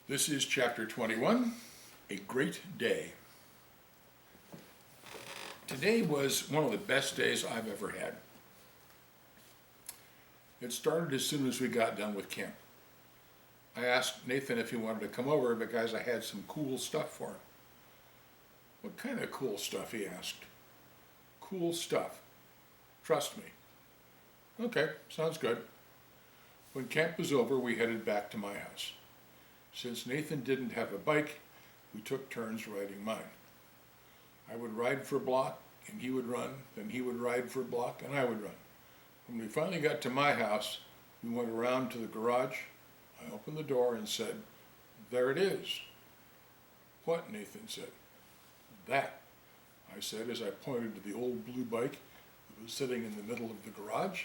This is chapter 21, A Great Day. Today was one of the best days I've ever had. It started as soon as we got done with camp. I asked Nathan if he wanted to come over because I had some cool stuff for him. What kind of cool stuff, he asked. Cool stuff. Trust me. Okay, sounds good. When camp was over, we headed back to my house. Since Nathan didn't have a bike, we took turns riding mine. I would ride for a block, and he would run, then he would ride for a block, and I would run. When we finally got to my house, we went around to the garage. I opened the door and said, "There it is." "What?" Nathan said. "That," I said as I pointed to the old blue bike that was sitting in the middle of the garage.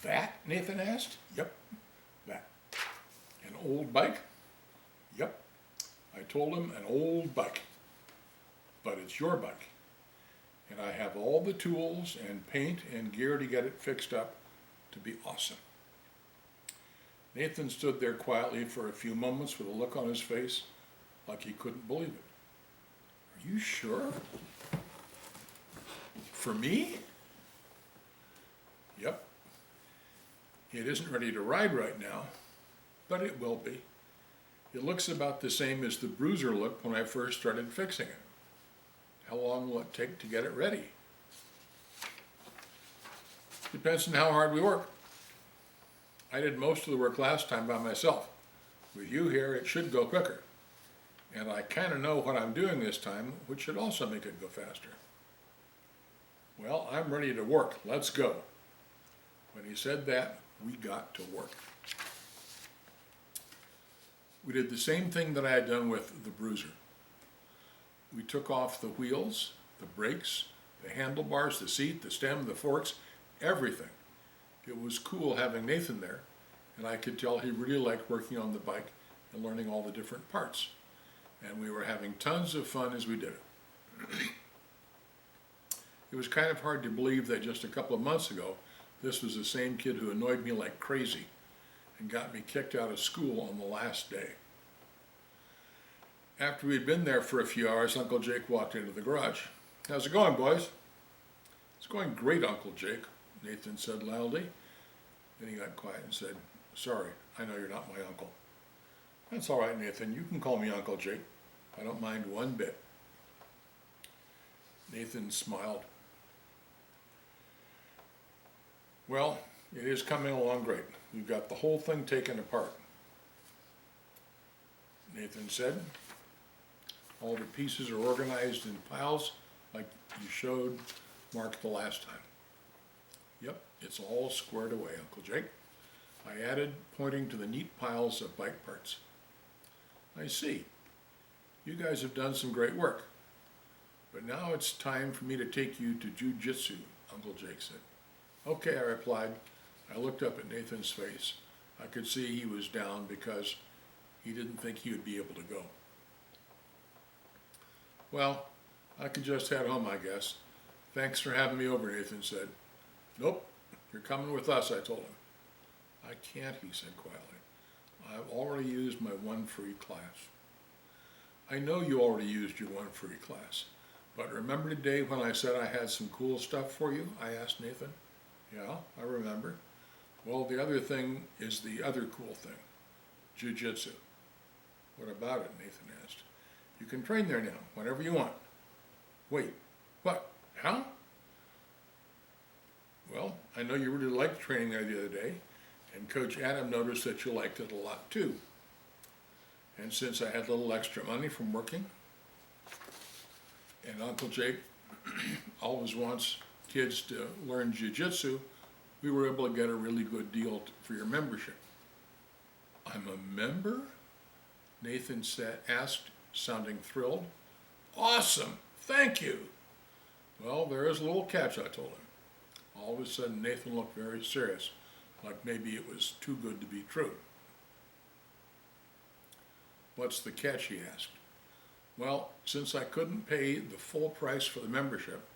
"That?" Nathan asked. "Yep, that." "An old bike?" "Yep." I told him, "An old bike. But it's your bike. And I have all the tools and paint and gear to get it fixed up to be awesome." Nathan stood there quietly for a few moments with a look on his face like he couldn't believe it. "Are you sure? For me?" "Yep. It isn't ready to ride right now, but it will be. It looks about the same as the Bruiser looked when I first started fixing it. How long will it take to get it ready?" "Depends on how hard we work. I did most of the work last time by myself. With you here, it should go quicker. And I kind of know what I'm doing this time, which should also make it go faster." "Well, I'm ready to work. Let's go." When he said that, we got to work. We did the same thing that I had done with the Bruiser. We took off the wheels, the brakes, the handlebars, the seat, the stem, the forks, everything. It was cool having Nathan there, and I could tell he really liked working on the bike and learning all the different parts. And we were having tons of fun as we did it. It was kind of hard to believe that just a couple of months ago, this was the same kid who annoyed me like crazy and got me kicked out of school on the last day. After we'd been there for a few hours, Uncle Jake walked into the garage. "How's it going, boys?" "It's going great, Uncle Jake," Nathan said loudly. Then he got quiet and said, "Sorry, I know you're not my uncle." "That's all right, Nathan. You can call me Uncle Jake. I don't mind one bit." Nathan smiled. "Well, it is coming along great. We've got the whole thing taken apart," Nathan said. "All the pieces are organized in piles like you showed Marc the last time." "Yep, it's all squared away, Uncle Jake," I added, pointing to the neat piles of bike parts. "I see. You guys have done some great work. But now it's time for me to take you to jiu-jitsu," Uncle Jake said. "Okay," I replied. I looked up at Nathan's face. I could see he was down because he didn't think he would be able to go. "Well, I can just head home, I guess. Thanks for having me over," Nathan said. "Nope, you're coming with us," I told him. "I can't," he said quietly. "I've already used my one free class." "I know you already used your one free class, but remember today when I said I had some cool stuff for you?" I asked Nathan. "Yeah, I remember." "Well, the other thing is the other cool thing, jiu-jitsu." "What about it?" Nathan asked. "You can train there now, whenever you want." "Wait, what? How?" "Well, I know you really liked training there the other day, and Coach Adam noticed that you liked it a lot too. And since I had a little extra money from working, and Uncle Jake always wants kids to learn jiu-jitsu, we were able to get a really good deal for your membership." "I'm a member?" Nathan asked, sounding thrilled. "Awesome! Thank you!" "Well, there is a little catch," I told him. All of a sudden, Nathan looked very serious, like maybe it was too good to be true. "What's the catch?" he asked. "Well, since I couldn't pay the full price for the membership,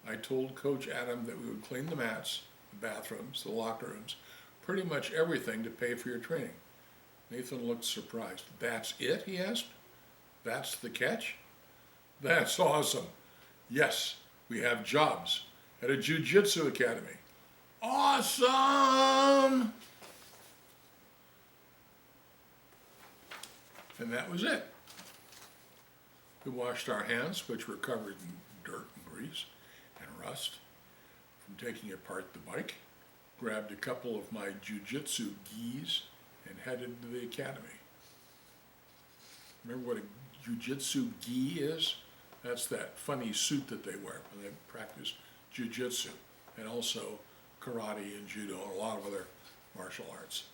I told Coach Adam that we would clean the mats, the bathrooms, the locker rooms, pretty much everything to pay for your training. Nathan looked surprised. That's it? He asked. That's the catch? That's awesome. Yes, we have jobs at a jiu-jitsu academy. Awesome! And that was it. We washed our hands, which were covered in dirt and grease and rust from taking apart the bike, grabbed a couple of my jiu-jitsu gis, and headed to the academy. Remember what a jiu-jitsu gi is? That's that funny suit that they wear when they practice jiu-jitsu, and also karate and judo and a lot of other martial arts.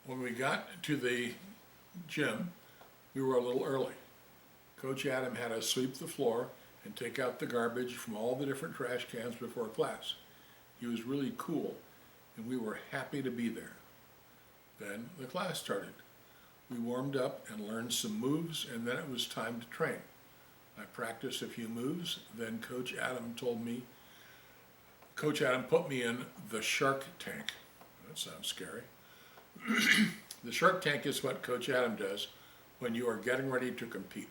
When we got to the gym, we were a little early. Coach Adam had us sweep the floor and take out the garbage from all the different trash cans before class. He was really cool, and we were happy to be there. Then the class started. We warmed up and learned some moves, and then it was time to train. I practiced a few moves, then Coach Adam put me in the shark tank. That sounds scary. The shark tank is what Coach Adam does when you are getting ready to compete.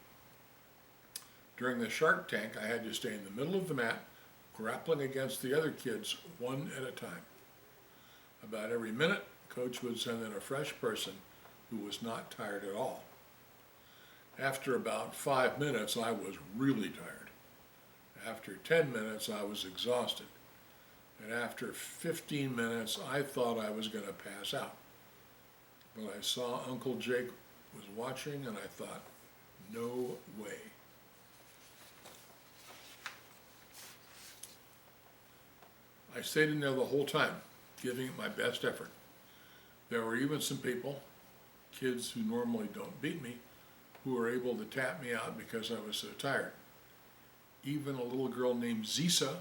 During the shark tank, I had to stay in the middle of the mat, grappling against the other kids one at a time. About every minute, Coach would send in a fresh person who was not tired at all. After about 5 minutes, I was really tired. After 10 minutes, I was exhausted. And after 15 minutes, I thought I was going to pass out. But I saw Uncle Jake was watching, and I thought, no way. I stayed in there the whole time, giving it my best effort. There were even some people, kids who normally don't beat me, who were able to tap me out because I was so tired. Even a little girl named Zisa,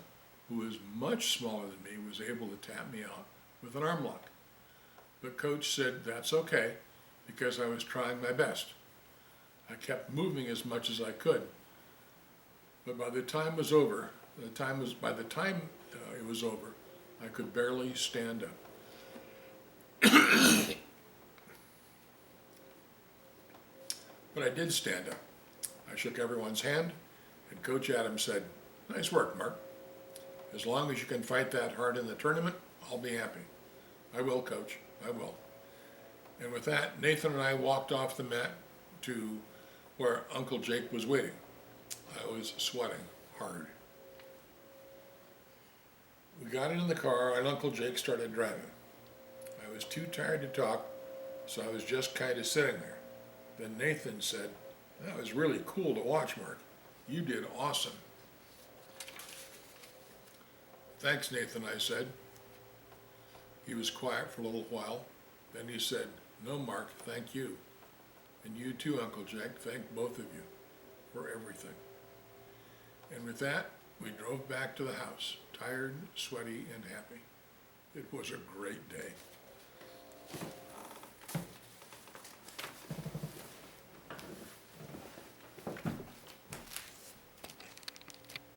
who is much smaller than me, was able to tap me out with an arm lock. But Coach said that's okay because I was trying my best. I kept moving as much as I could. But by the time it was over, I could barely stand up. But I did stand up. I shook everyone's hand, and Coach Adams said, "Nice work, Mark. As long as you can fight that hard in the tournament, I'll be happy." "I will, Coach, I will." And with that, Nathan and I walked off the mat to where Uncle Jake was waiting. I was sweating hard. We got in the car, and Uncle Jake started driving. I was too tired to talk, so I was just kind of sitting there. Then Nathan said, "That was really cool to watch, Mark. You did awesome." "Thanks, Nathan," I said. He was quiet for a little while. Then he said, "No, Mark, thank you. And you too, Uncle Jake. Thank both of you for everything." And with that, we drove back to the house, tired, sweaty, and happy. It was a great day.